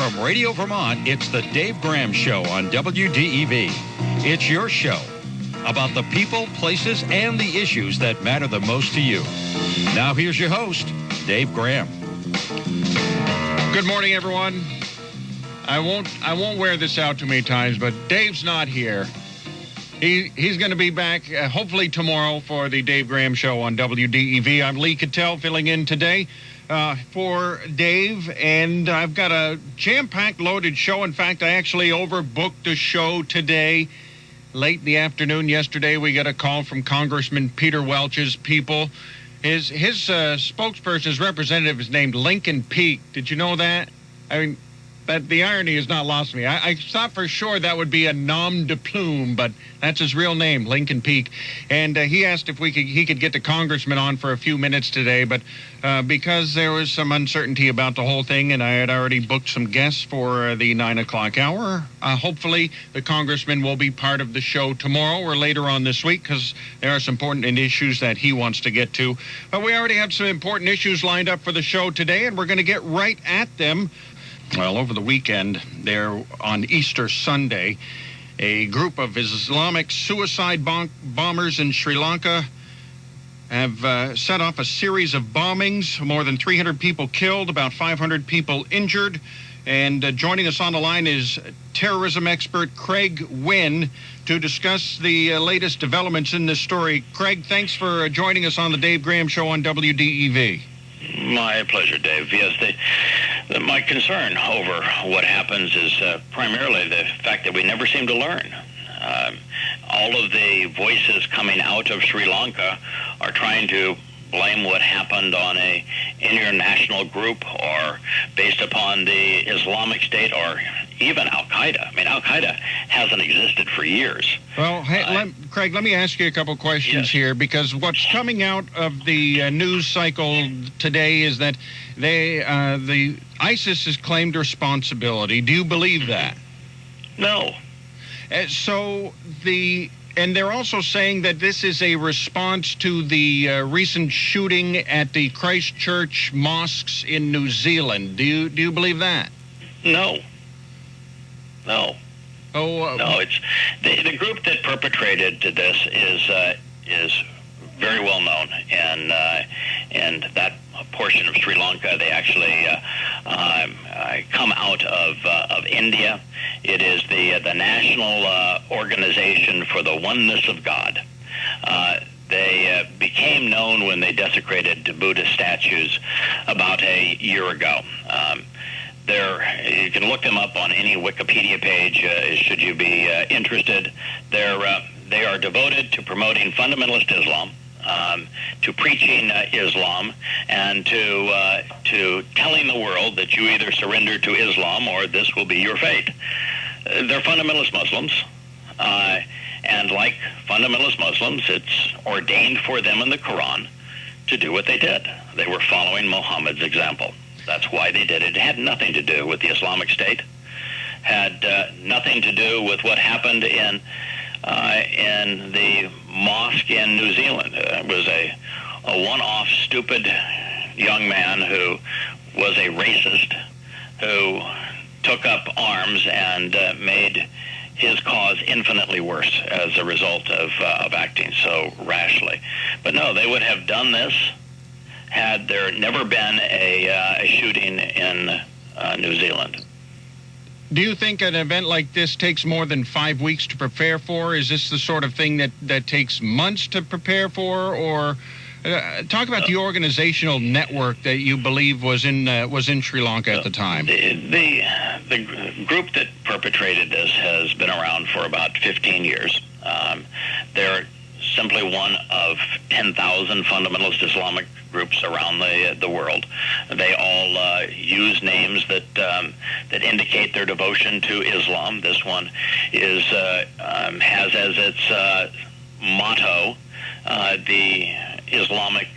From Radio Vermont, it's the Dave Graham Show on WDEV. It's your show about the people, places, and the issues that matter the most to you. Now here's your host, Dave Graham. Good morning, everyone. I won't wear this out too many times, but Dave's not here. He's going to be back hopefully tomorrow for the Dave Graham Show on WDEV. I'm Lee Cattell filling in today for Dave, and I've got a jam-packed loaded show. In fact, I actually overbooked the show today. Late in the afternoon yesterday, we got a call from Congressman Peter Welch's people. His spokesperson, his representative, is named Lincoln Peak. Did you know that? I mean, that the irony is not lost on me. I thought for sure that would be a nom de plume, but that's his real name, Lincoln Peak. And he asked if he could get the congressman on for a few minutes today, but because there was some uncertainty about the whole thing, and I had already booked some guests for the 9 o'clock hour, hopefully the congressman will be part of the show tomorrow or later on this week, because there are some important issues that he wants to get to. But we already have some important issues lined up for the show today, and we're going to get right at them. Well, over the weekend, there on Easter Sunday, a group of Islamic suicide bombers in Sri Lanka have set off a series of bombings. More than 300 people killed, about 500 people injured. And joining us on the line is terrorism expert Craig Winn to discuss the latest developments in this story. Craig, thanks for joining us on the Dave Graham Show on WDEV. My pleasure, Dave. Yes, my concern over what happens is primarily the fact that we never seem to learn. All of the voices coming out of Sri Lanka are trying to blame what happened on a international group or based upon the Islamic State or even Al-Qaeda. I mean, Al-Qaeda hasn't existed for years. Well, hey, Craig, let me ask you a couple questions here, because what's coming out of the news cycle today is that the ISIS has claimed responsibility. Do you believe that? No. And they're also saying that this is a response to the recent shooting at the Christchurch mosques in New Zealand. Do you believe that? No. No. Oh. No. It's the group that perpetrated this is very well known, and that portion of Sri Lanka, they actually come out of India. It is the National Organization for the Oneness of God. They became known when they desecrated Buddhist statues about a year ago. You can look them up on any Wikipedia page should you be interested. They are devoted to promoting fundamentalist Islam, to preaching Islam, and to telling the world that you either surrender to Islam or this will be your fate. They're fundamentalist Muslims, and like fundamentalist Muslims, it's ordained for them in the Quran to do what they did. They were following Muhammad's example. That's why they did it. It had nothing to do with the Islamic State, had nothing to do with what happened in the mosque in New Zealand. It was a one-off stupid young man who was a racist who took up arms and made his cause infinitely worse as a result of acting so rashly. But no, they would have done this had there never been a shooting in New Zealand. Do you think an event like this takes more than 5 weeks to prepare for? Is this the sort of thing that takes months to prepare for? Or talk about the organizational network that you believe was in Sri Lanka at the time. The group that perpetrated this has been around for about 15 years. They're simply one of 10,000 fundamentalist Islamic groups around the world. They all use names that indicate their devotion to Islam. This one has as its motto the Islamic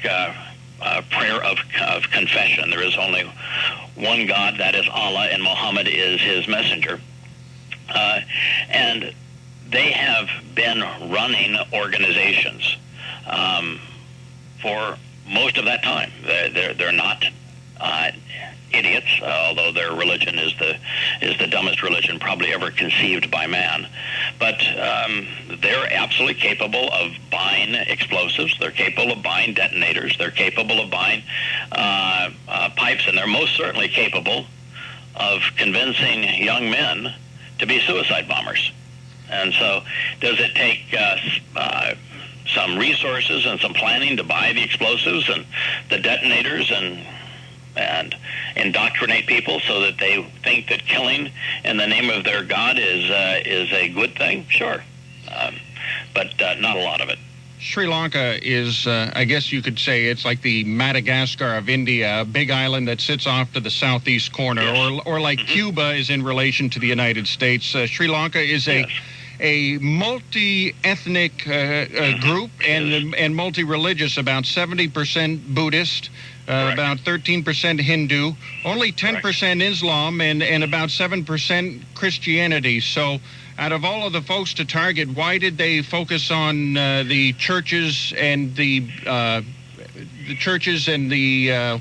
prayer of confession. There is only one God, that is Allah, and Muhammad is his messenger. And they have been running organizations for most of that time. They're not idiots, although although their religion is the dumbest religion probably ever conceived by man. But they're absolutely capable of buying explosives. They're capable of buying detonators. They're capable of buying pipes, and they're most certainly capable of convincing young men to be suicide bombers. And so does it take some resources and some planning to buy the explosives and the detonators and indoctrinate people so that they think that killing in the name of their God is a good thing? Sure. But not a lot of it. Sri Lanka is, I guess you could say, it's like the Madagascar of India, a big island that sits off to the southeast corner, yes. or like Cuba is in relation to the United States. Sri Lanka is a multi-ethnic group and multi-religious, about 70% Buddhist, about 13% Hindu, only 10% Islam, and about 7% Christianity. So out of all of the folks to target, why did they focus on the churches and the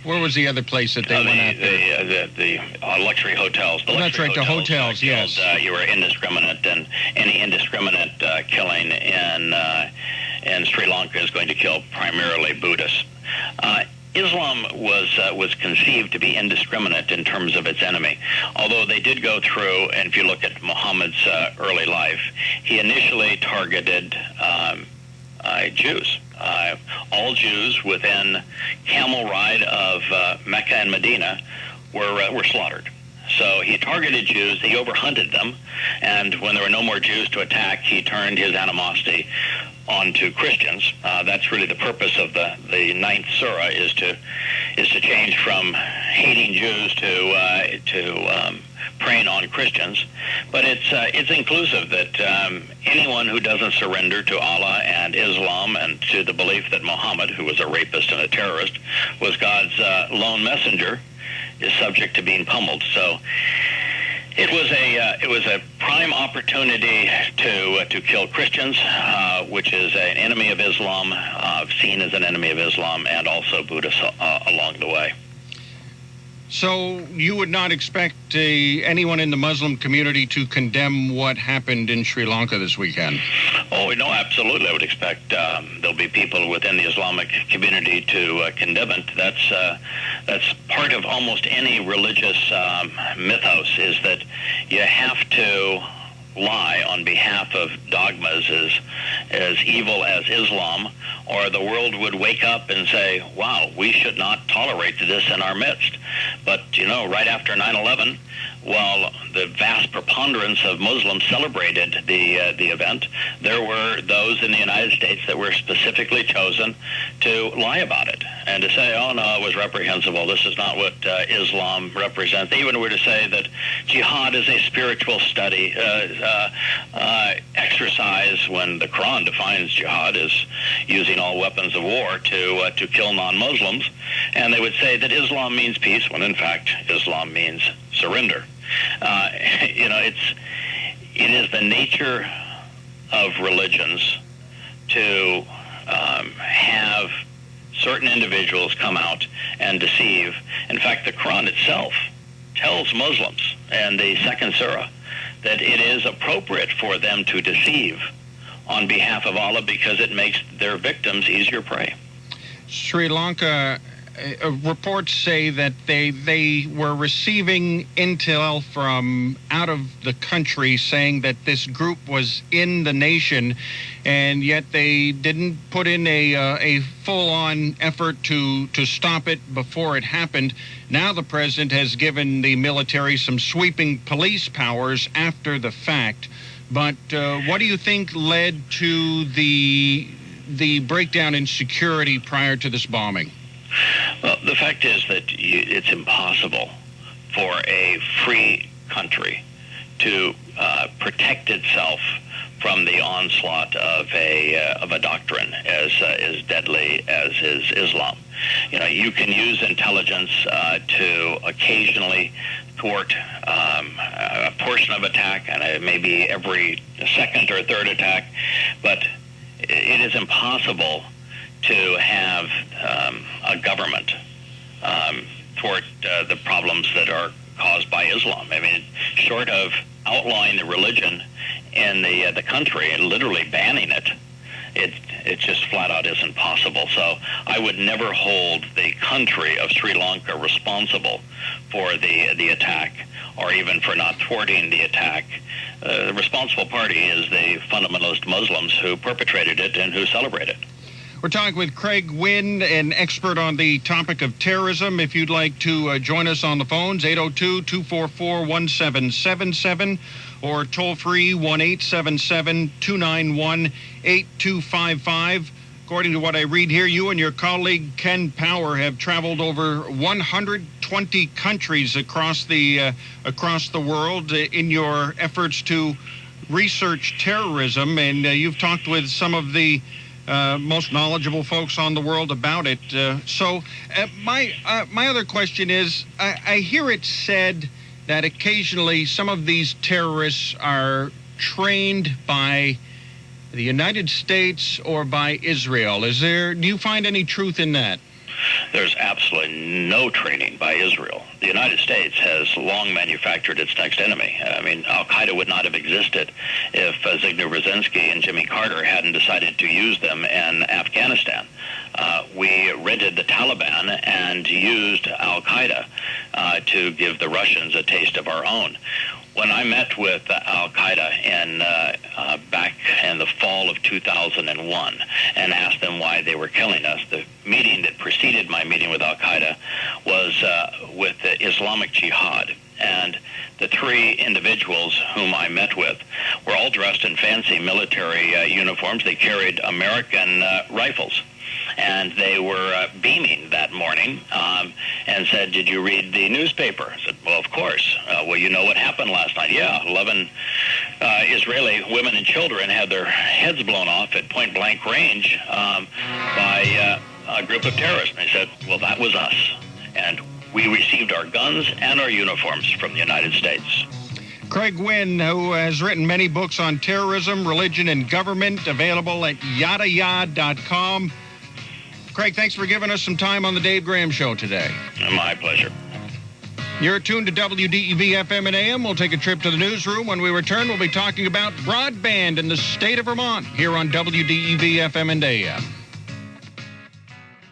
where was the other place that they went after? The luxury hotels. That's right, the hotels, yes. You were indiscriminate, and any indiscriminate killing in Sri Lanka is going to kill primarily Buddhists. Islam was conceived to be indiscriminate in terms of its enemy, although they did go through, and if you look at Muhammad's early life, he initially targeted Jews. All Jews within camel ride of Mecca and Medina were slaughtered. So he targeted Jews, he overhunted them, and when there were no more Jews to attack, he turned his animosity onto Christians. That's really the purpose of the ninth surah, is to change from hating Jews to preying on Christians. But it's inclusive that anyone who doesn't surrender to Allah and Islam and to the belief that Muhammad, who was a rapist and a terrorist, was God's lone messenger, is subject to being pummeled. So it was a prime opportunity to kill Christians, which is an enemy of Islam, seen as an enemy of Islam, and also Buddhists along the way. So you would not expect anyone in the Muslim community to condemn what happened in Sri Lanka this weekend? Oh, no, absolutely. I would expect there'll be people within the Islamic community to condemn it. That's part of almost any religious mythos, is that you have to lie on behalf of dogmas as evil as Islam, or the world would wake up and say, wow, we should not tolerate this in our midst. But, right after 9/11, while the vast preponderance of Muslims celebrated the event, there were those in the United States that were specifically chosen to lie about it and to say, oh, no, it was reprehensible. This is not what Islam represents. They even were to say that jihad is a spiritual study, exercise, when the Quran defines jihad as using all weapons of war to kill non-Muslims. And they would say that Islam means peace, when in fact Islam means surrender. It is the nature of religions to have certain individuals come out and deceive. In fact, the Quran itself tells Muslims in the second surah that it is appropriate for them to deceive on behalf of Allah because it makes their victims easier prey. Sri Lanka, reports say that they were receiving intel from out of the country saying that this group was in the nation, and yet they didn't put in a full-on effort to stop it before it happened. Now the president has given the military some sweeping police powers after the fact. But what do you think led to the breakdown in security prior to this bombing? Well, the fact is that it's impossible for a free country to protect itself from the onslaught of a doctrine as deadly as is Islam. You can use intelligence to occasionally thwart a portion of attack, and maybe every second or third attack, but it is impossible to have a government thwart the problems that are caused by Islam. I mean, short of outlawing the religion in the country and literally banning it, it just flat out isn't possible. So I would never hold the country of Sri Lanka responsible for the attack, or even for not thwarting the attack. The responsible party is the fundamentalist Muslims who perpetrated it and who celebrate it. We're talking with Craig Winn, an expert on the topic of terrorism. If you'd like to join us on the phones, 802-244-1777 or toll-free 1-877-291-8255. According to what I read here, you and your colleague Ken Power have traveled over 120 countries across the world in your efforts to research terrorism, and you've talked with some of the most knowledgeable folks on the world about it. So my other question is, I hear it said that occasionally some of these terrorists are trained by the United States or by Israel. Do you find any truth in that? There's absolutely no training by Israel. The United States has long manufactured its next enemy. I mean, al-Qaeda would not have existed if Zbigniew Brzezinski and Jimmy Carter hadn't decided to use them in Afghanistan. We rented the Taliban and used al-Qaeda to give the Russians a taste of our own. When I met with al-Qaeda back in the fall of 2001 and asked them why they were killing us, the meeting that preceded my meeting with al-Qaeda was with the Islamic Jihad. And the three individuals whom I met with were all dressed in fancy military uniforms. They carried American rifles. And they were beaming that morning and said, "Did you read the newspaper?" I said, "Well, of course." "Well, you know what happened last night?" "Yeah, 11 Israeli women and children had their heads blown off at point-blank range by a group of terrorists." And I said, "Well, that was us. And we received our guns and our uniforms from the United States." Craig Winn, who has written many books on terrorism, religion, and government, available at Yahowah.com. Craig, thanks for giving us some time on the Dave Graham Show today. My pleasure. You're tuned to WDEV FM and AM. We'll take a trip to the newsroom. When we return, we'll be talking about broadband in the state of Vermont here on WDEV FM and AM.